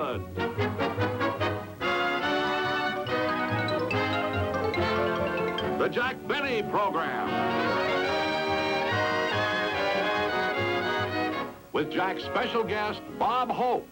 gentlemen. The Jack Benny Program. With Jack's special guest, Bob Hope.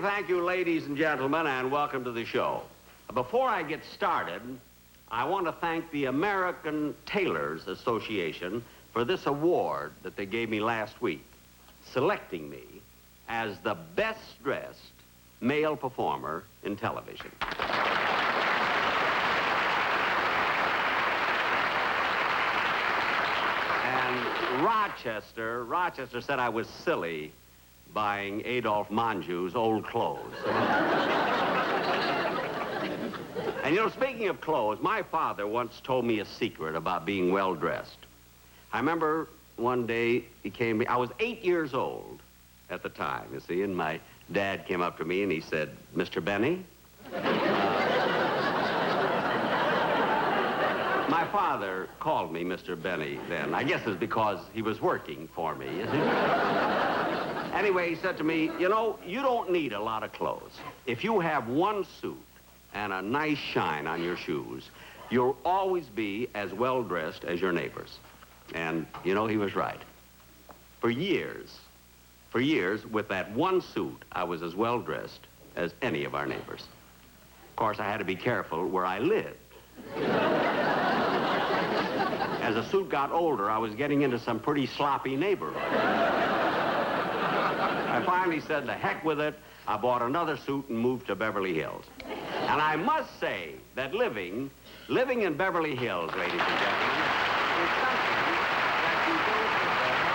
Thank you, ladies and gentlemen, and welcome to the show. Before I get started, I want to thank the American Tailors Association for this award that they gave me last week, selecting me as the best-dressed male performer in television. And Rochester said I was silly buying Adolphe Menjou's old clothes. And, you know, speaking of clothes, my father once told me a secret about being well-dressed. I remember one day I was 8 years old at the time, you see, and my dad came up to me and he said, "Mr. Benny?" My father called me Mr. Benny then. I guess it's because he was working for me, you see. Anyway, he said to me, "You know, you don't need a lot of clothes. If you have one suit and a nice shine on your shoes, you'll always be as well-dressed as your neighbors." And, you know, he was right. For years, with that one suit, I was as well-dressed as any of our neighbors. Of course, I had to be careful where I lived. As the suit got older, I was getting into some pretty sloppy neighborhoods. I finally said, "The heck with it." I bought another suit and moved to Beverly Hills. And I must say that living in Beverly Hills, ladies and gentlemen, is something that you don't deserve.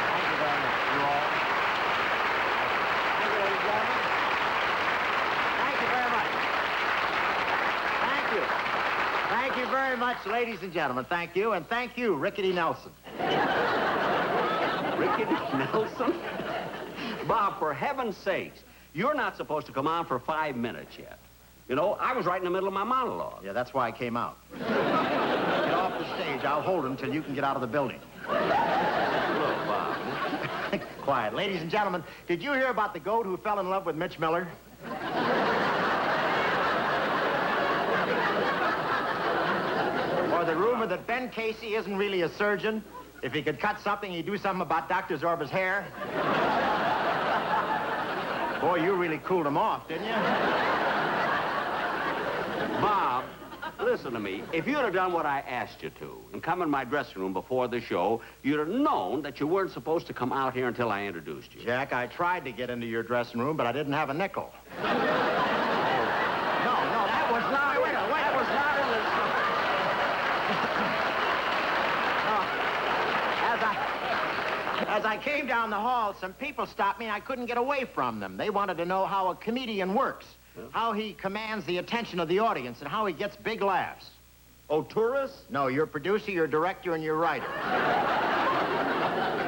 Thank you very much, you all. Thank you, ladies and gentlemen. Thank you very much. Thank you. Thank you very much, ladies and gentlemen. Thank you, and thank you, Rickety Nelson. Rickety Nelson? Bob, for heaven's sakes, you're not supposed to come on for 5 minutes yet. You know, I was right in the middle of my monologue. Yeah, that's why I came out. Get off the stage. I'll hold him till you can get out of the building. Look, Bob. Quiet. Ladies and gentlemen, did you hear about the goat who fell in love with Mitch Miller? Or the rumor that Ben Casey isn't really a surgeon? If he could cut something, he'd do something about Dr. Zorba's hair. Boy, you really cooled him off, didn't you? Bob, listen to me. If you'd have done what I asked you to and come in my dressing room before the show, you'd have known that you weren't supposed to come out here until I introduced you. Jack, I tried to get into your dressing room, but I didn't have a nickel. No, that was not... Wait, that was not in the... As I came down the hall, some people stopped me and I couldn't get away from them. They wanted to know how a comedian works, how he commands the attention of the audience, and how he gets big laughs. Oh, tourists? No, your producer, your director, and your writer.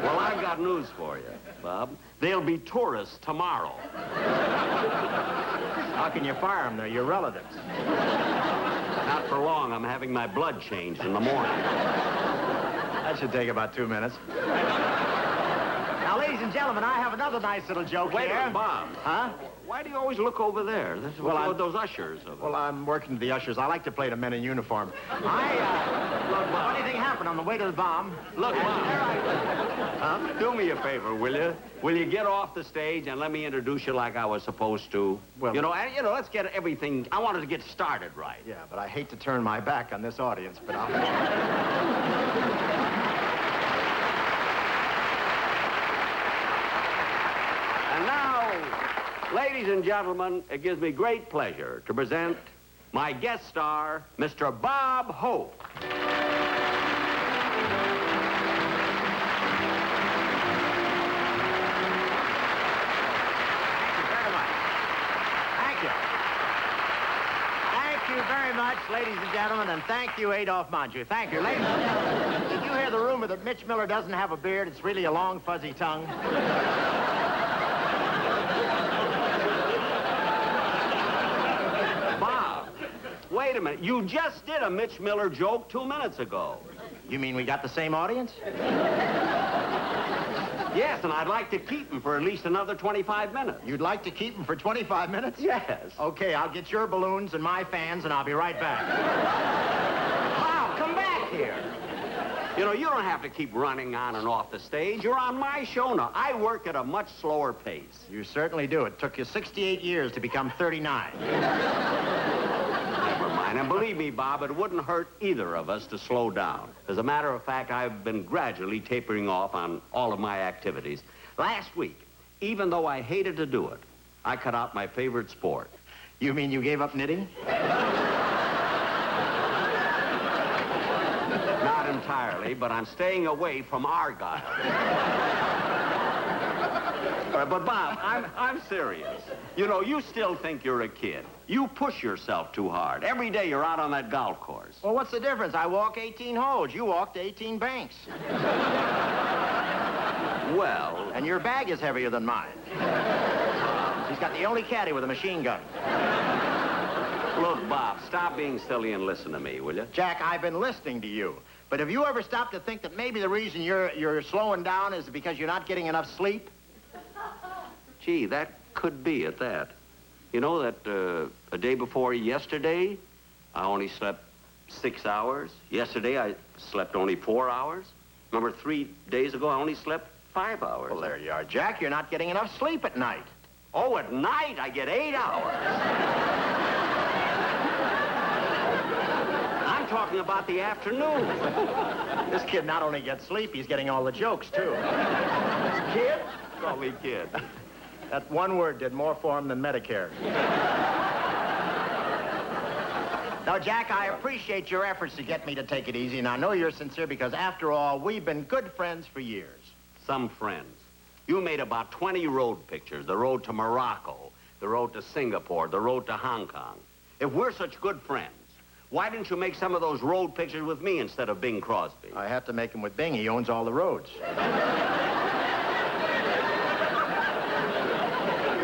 Well, I've got news for you, Bob. There'll be tourists tomorrow. How can you fire them? They're your relatives. Not for long. I'm having my blood changed in the morning. That should take about 2 minutes. Now, ladies and gentlemen, I have another nice little joke here. Wait a minute, Bob. Huh? Why do you always look over there? Those ushers. Well, I'm working to the ushers. I like to play the men in uniform. Look, Bob. Funny thing happened on the way to the bomb. Look, Bob. Huh? Do me a favor, will you? Will you get off the stage and let me introduce you like I was supposed to? Well, let's get everything. I wanted to get started right. Yeah, but I hate to turn my back on this audience, but I'll... And now, ladies and gentlemen, it gives me great pleasure to present my guest star, Mr. Bob Hope. Thank you very much. Thank you. Thank you very much, ladies and gentlemen, and thank you, Adolph Monju. Thank you. Ladies and gentlemen, did you hear the rumor that Mitch Miller doesn't have a beard? It's really a long, fuzzy tongue. Bob, wait a minute. You just did a Mitch Miller joke 2 minutes ago. You mean we got the same audience? Yes, and I'd like to keep him for at least another 25 minutes. You'd like to keep him for 25 minutes? Yes. Okay, I'll get your balloons and my fans, and I'll be right back. Wow, come back here. You know, you don't have to keep running on and off the stage. You're on my show now. I work at a much slower pace. You certainly do. It took you 68 years to become 39. Never mind. And believe me, Bob, it wouldn't hurt either of us to slow down. As a matter of fact, I've been gradually tapering off on all of my activities. Last week, even though I hated to do it, I cut out my favorite sport. You mean you gave up knitting? Not entirely, but I'm staying away from Argyle. But Bob, I'm serious. You know, you still think you're a kid. You push yourself too hard. Every day you're out on that golf course. Well, what's the difference? I walk 18 holes. You walked 18 banks. Well... And your bag is heavier than mine. He's got the only caddy with a machine gun. Look, Bob, stop being silly and listen to me, will you? Jack, I've been listening to you. But have you ever stopped to think that maybe the reason you're slowing down is because you're not getting enough sleep? Gee, that could be at that. You know that a day before yesterday, I only slept 6 hours. Yesterday, I slept only 4 hours. Remember, 3 days ago, I only slept 5 hours. Well, there you are, Jack. You're not getting enough sleep at night. Oh, at night, I get 8 hours. I'm talking about the afternoon. This kid not only gets sleep, he's getting all the jokes, too. Kid? Call me kid. That one word did more for him than Medicare. Now, Jack, I appreciate your efforts to get me to take it easy, and I know you're sincere because, after all, we've been good friends for years. Some friends. You made about 20 road pictures. The road to Morocco, the road to Singapore, the road to Hong Kong. If we're such good friends, why didn't you make some of those road pictures with me instead of Bing Crosby? I have to make them with Bing. He owns all the roads.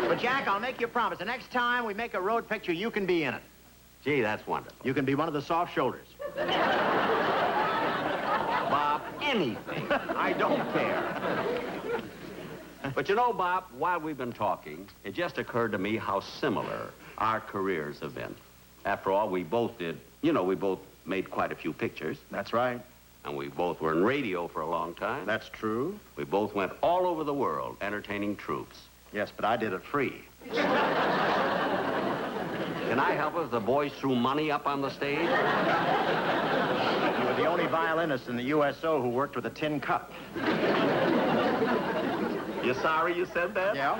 But, Jack, I'll make you a promise. The next time we make a road picture, you can be in it. Gee, that's wonderful. You can be one of the soft shoulders. Bob, anything. I don't care. But you know, Bob, while we've been talking, it just occurred to me how similar our careers have been. After all, we both did, we both made quite a few pictures. That's right. And we both were in radio for a long time. That's true. We both went all over the world entertaining troops. Yes, but I did it free. Can I help us? The boys threw money up on the stage? You were the only violinist in the USO who worked with a tin cup. You sorry you said that? Yeah.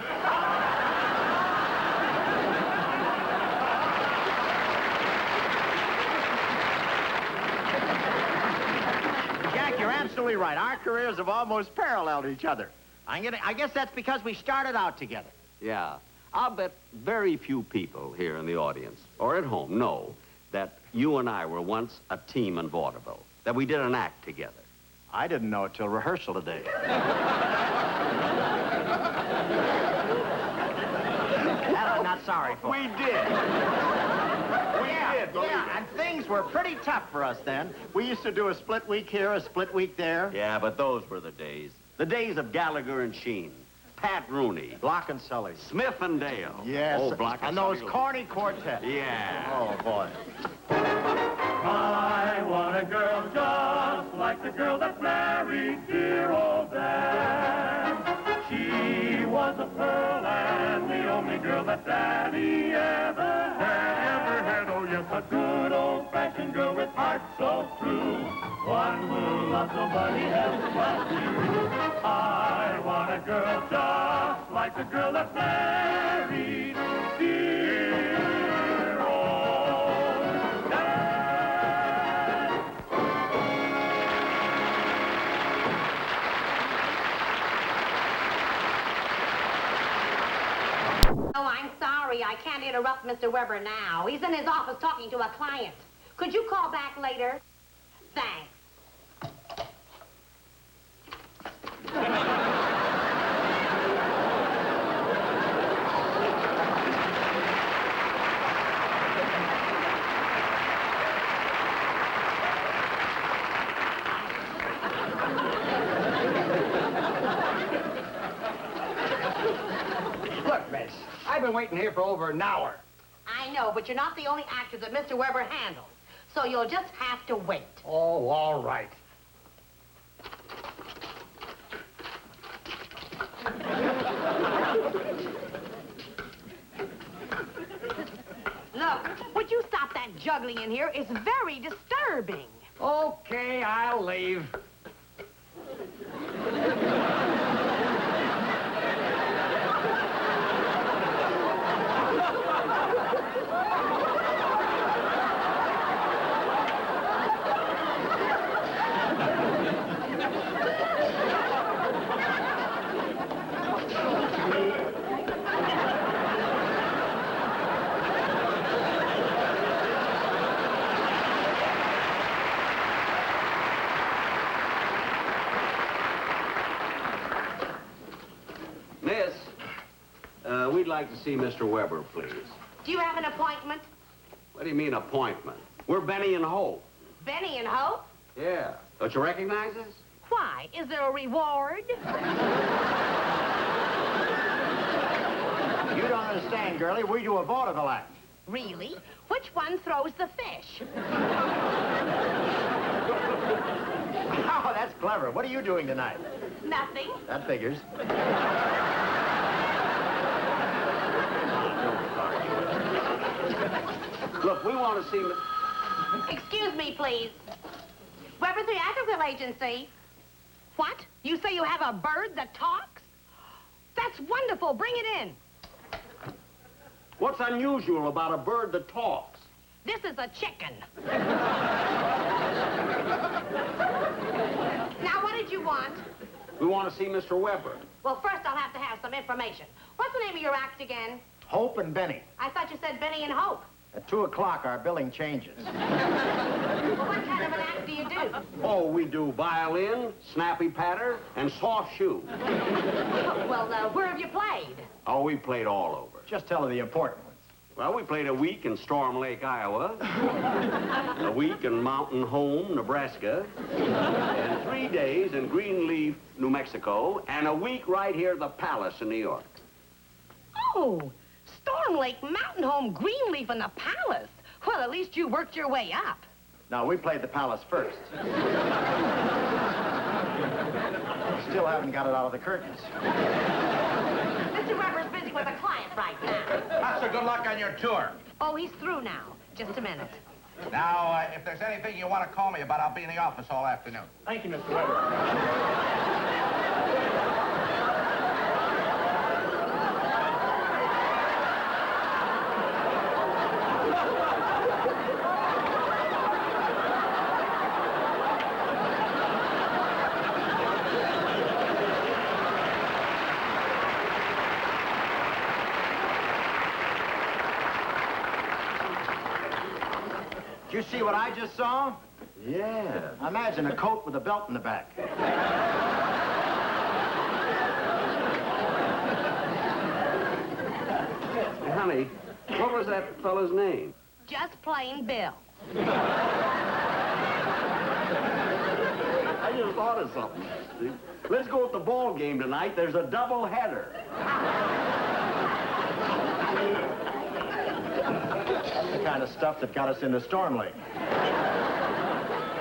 Jack, you're absolutely right. Our careers have almost paralleled each other. I guess that's because we started out together. Yeah. I'll bet very few people here in the audience or at home know that you and I were once a team in vaudeville, that we did an act together. I didn't know it till rehearsal today. That I'm not sorry for. We did. Yeah, and things were pretty tough for us then. We used to do a split week here, a split week there. Yeah, but those were the days. The days of Gallagher and Sheen, Pat Rooney, Block and Sully. Smith and Dale. Yes. Oh, Block and Sully. those corny quartets. Yeah. Oh, boy. I want a girl just like the girl that married dear old Dan. She was a pearl and the only girl that Daddy ever had. Oh, yes, a good old-fashioned girl with heart so true. One who loves nobody else but you. I want a girl just like the girl that married dear old Dan. Oh, I'm sorry. I can't interrupt Mr. Weber now. He's in his office talking to a client. Could you call back later? Thanks. Look, miss, I've been waiting here for over an hour. I know, but you're not the only actor that Mr. Weber handles. So you'll just have to wait. Oh, all right. Look, would you stop that juggling in here? It's very disturbing. Okay, I'll leave. Miss, we'd like to see Mr. Weber, please. Do you have an appointment? What do you mean, appointment? We're Benny and Hope. Benny and Hope? Yeah. Don't you recognize us? Why? Is there a reward? You don't understand, girlie. We do a vaudeville act. Really? Which one throws the fish? Oh, that's clever. What are you doing tonight? Nothing. That figures. Look, we want to see... Excuse me, please. Weber Theatrical Agency. What? You say you have a bird that talks? That's wonderful. Bring it in. What's unusual about a bird that talks? This is a chicken. Now, what did you want? We want to see Mr. Weber. Well, first I'll have to have some information. What's the name of your act again? Hope and Benny. I thought you said Benny and Hope. At 2 o'clock, our billing changes. Well, what kind of an act do you do? Oh, we do violin, snappy patter, and soft shoe. Well, where have you played? Oh, we played all over. Just tell her the important ones. Well, we played a week in Storm Lake, Iowa, a week in Mountain Home, Nebraska, and 3 days in Greenleaf, New Mexico, and a week right here at the Palace in New York. Oh, Storm Lake, Mountain Home, Greenleaf, and the Palace. Well, at least you worked your way up. No, we played the Palace first. Still haven't got it out of the curtains. Mr. Weber's busy with a client right now. Master, good luck on your tour. Oh, he's through now. Just a minute. Now, if there's anything you want to call me about, I'll be in the office all afternoon. Thank you, Mr. Weber. Did you see what I just saw? Yeah. Imagine a coat with a belt in the back. Hey, honey, what was that fellow's name? Just plain Bill. I just thought of something. Let's go at the ball game tonight. There's a double header. That's the kind of stuff that got us into Storm Lake.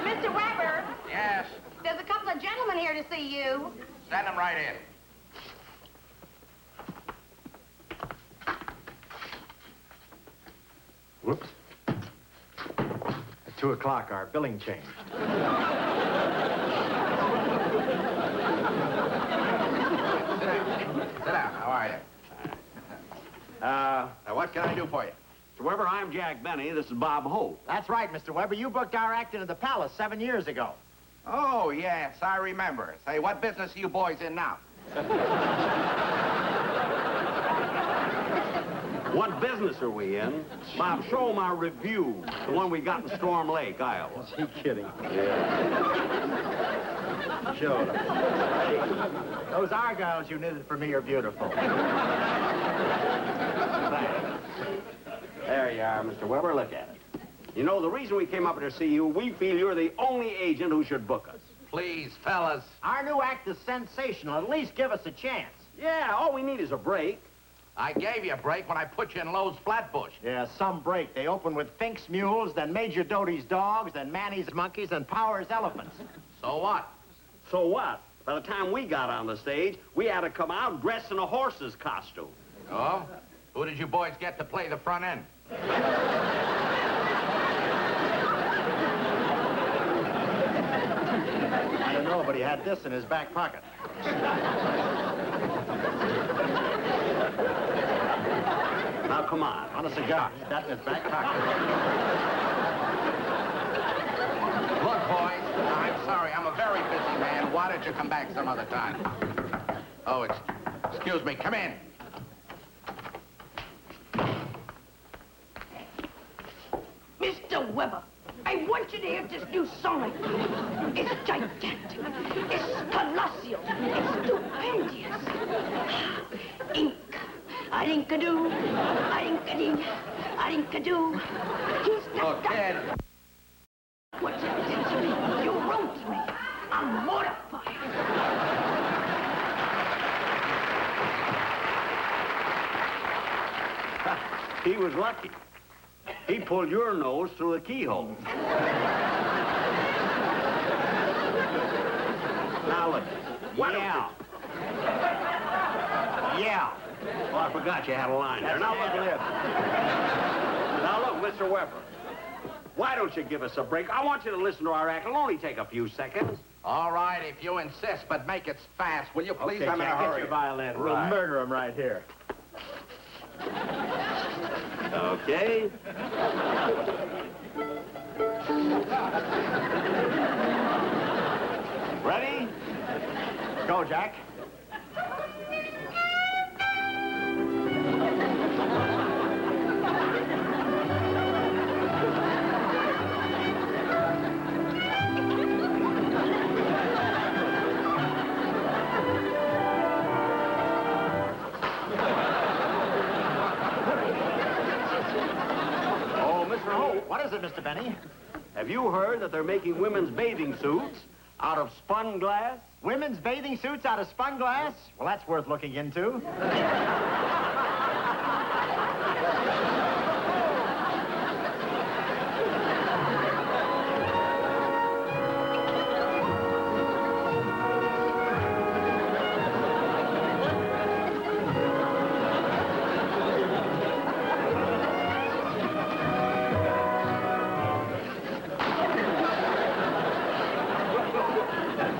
Mr. Weber, Yes, there's a couple of gentlemen here to see you. send them right in. Whoops. At 2 o'clock, our billing changed. Sit down. How are you? Now, what can I do for you? Mr. Weber, I'm Jack Benny. This is Bob Hope. That's right, Mr. Weber. You booked our act into the Palace 7 years ago. Oh, yes, I remember. Say, what business are you boys in now? What business are we in? Bob, show them our review. The one we got in Storm Lake, Iowa. Is he kidding? Yeah. Show it. Hey, those argyles you knitted for me are beautiful. Thanks. There you are, Mr. Weber. Look at it. You know, the reason we came up here to see you, we feel you're the only agent who should book us. Please, fellas. Our new act is sensational. At least give us a chance. Yeah, all we need is a break. I gave you a break when I put you in Lowe's Flatbush. Yeah, some break. They open with Fink's mules, then Major Doty's dogs, then Manny's monkeys, and Power's elephants. So what? So what? By the time we got on the stage, we had to come out dressed in a horse's costume. Oh? Who did you boys get to play the front end? I don't know, but he had this in his back pocket. Now, come on. On a cigar. That in his back pocket. Look, boys, I'm sorry. I'm a very busy man. Why don't you come back some other time? Oh, excuse me. Come in. Mr. Weber, I want you to hear this new song. It's gigantic. It's colossal. It's stupendous. Ink. A-dink-a-doo. A-dink-a-ding. A-dink-a-doo. He's Look, not kid. what you did to me. You wrote me. I'm mortified. He was lucky. He pulled your nose through the keyhole. Now, look. Yeah. Yeah. Oh, I forgot you had a line there. That's ad lib. Now, look, Mr. Weber. Why don't you give us a break? I want you to listen to our act. It'll only take a few seconds. All right, if you insist, but make it fast, will you please? Okay, I'm in a Jack, get hurry. your violin. We'll Right. murder him right here. Okay. Ready? Go, Jack. Oh, Mr. Hope, What is it, Mr. Benny? have you heard that they're making women's bathing suits out of spun glass? Women's bathing suits out of spun glass? Well, that's worth looking into.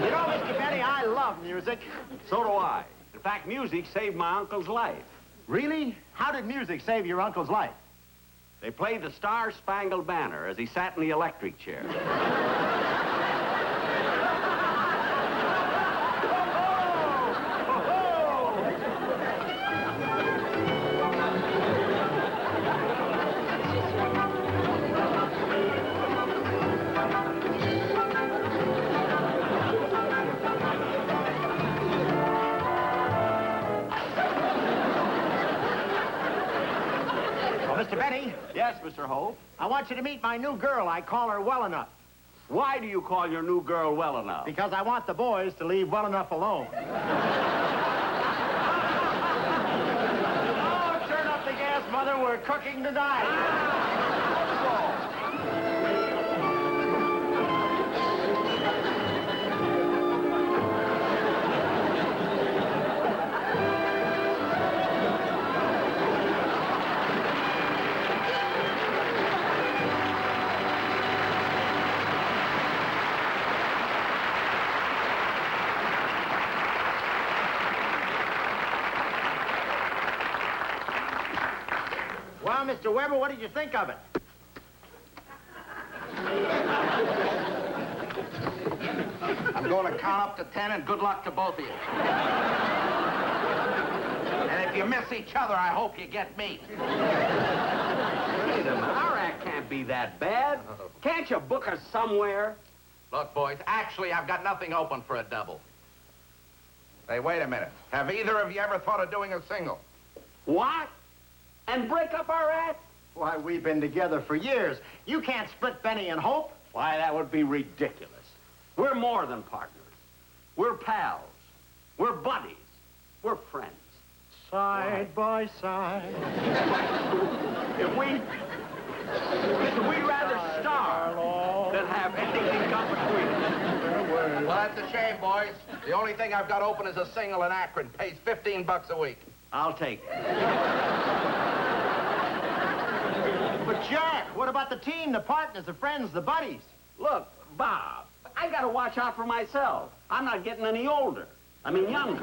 You know, Mr. Benny, I love music. So do I. In fact, music saved my uncle's life. Really? How did music save your uncle's life? They played the Star-Spangled Banner as he sat in the electric chair. Well, Mr. Benny, Yes, Mr. Hope. I want you to meet my new girl. I call her Well Enough. Why do you call your new girl Well Enough? Because I want the boys to leave Well Enough alone. Oh, turn up the gas, Mother. We're cooking tonight. Well, Mr. Weber, what did you think of it? I'm going to count up to 10, and good luck to both of you. And if If you miss each other, I hope you get me. Wait a minute. Our act can't be that bad. Can't you book us somewhere? Look, boys, actually, I've got nothing open for a double. Hey, wait a minute. Have either of you ever thought of doing a single? What? And break up our act? Why, we've been together for years. You can't split Benny and Hope. Why, that would be ridiculous. We're more than partners. We're pals. We're buddies. We're friends. Side by side. If we'd rather starve than have anything come between us. Well, that's a shame, boys. The only thing I've got open is a single in Akron. Pays $15 a week. I'll take it. But, Jack, what about the team, the partners, the friends, the buddies? Look, Bob, I gotta watch out for myself. I'm not getting any older. I mean, younger.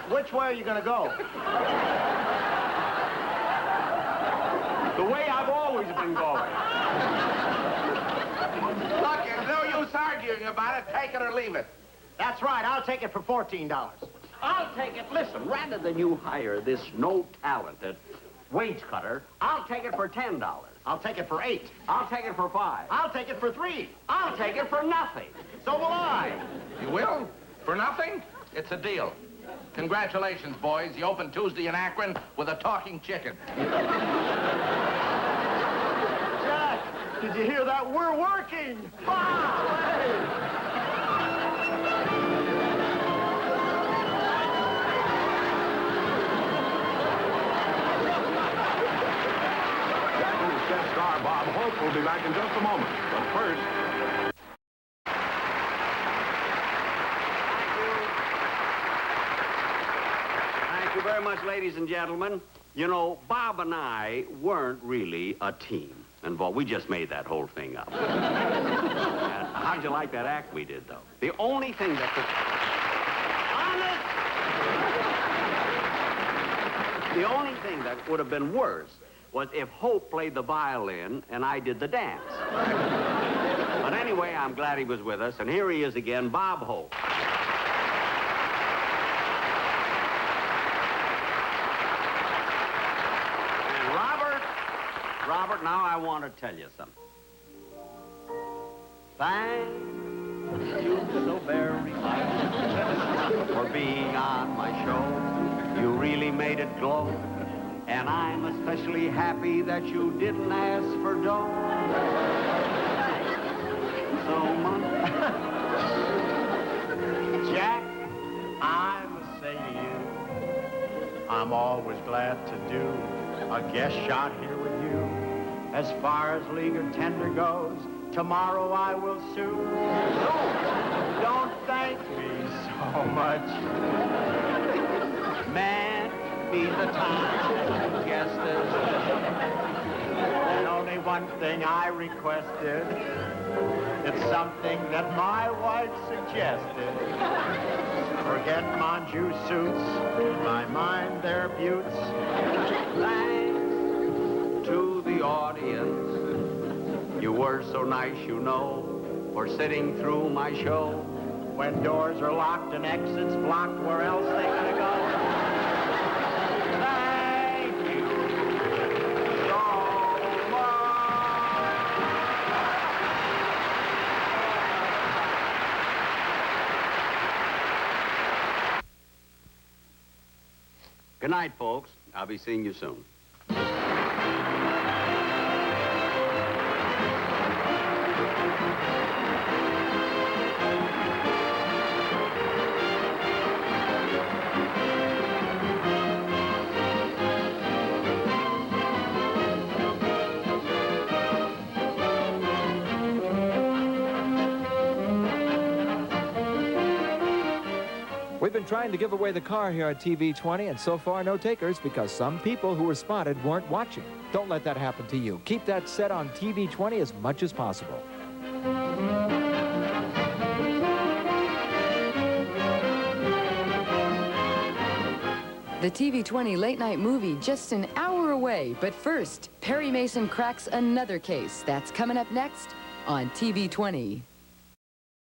Which way are you going to go? The way I've always been going. Look, there's no use arguing about it. Take it or leave it. That's right. I'll take it for $14. I'll take it. Listen, rather than you hire this no-talented wage cutter, I'll take it for $10. I'll take it for $8. I'll take it for $5. I'll take it for $3. I'll take it for nothing. So will I. You will? For nothing? It's a deal. Congratulations, boys. You opened Tuesday in Akron with a talking chicken. Jack, did you hear that? We're working. Bob! Hey! Chef star Bob Hope will be back in just a moment. But first... Thank you very much, ladies and gentlemen. You know, Bob and I weren't really a team. And, well, we just made that whole thing up. And how'd you like that act we did, though? The only thing that could... Honest! The only thing that would have been worse was if Hope played the violin and I did the dance. But anyway, I'm glad he was with us, and here he is again, Bob Hope. And Robert, now I want to tell you something. Thank you so very much for being on my show. You really made it glow. And I'm especially happy that you didn't ask for dough. So much. Jack, I must say to you, I'm always glad to do a guest shot here with you. As far as league or tender goes, tomorrow I will sue. So, don't thank me so much. Man, be the time guested. And only one thing I requested. It's something that my wife suggested. Forget Monju suits. In my mind, they're buttes. Thanks to the audience. You were so nice, you know, for sitting through my show. When doors are locked and exits blocked, where else they gonna go? Good night, folks. I'll be seeing you soon. We've been trying to give away the car here at TV20, and so far no takers because some people who were spotted weren't watching. Don't let that happen to you. Keep that set on TV20 as much as possible. The TV20 late night movie just an hour away. But first, Perry Mason cracks another case. That's coming up next on TV20.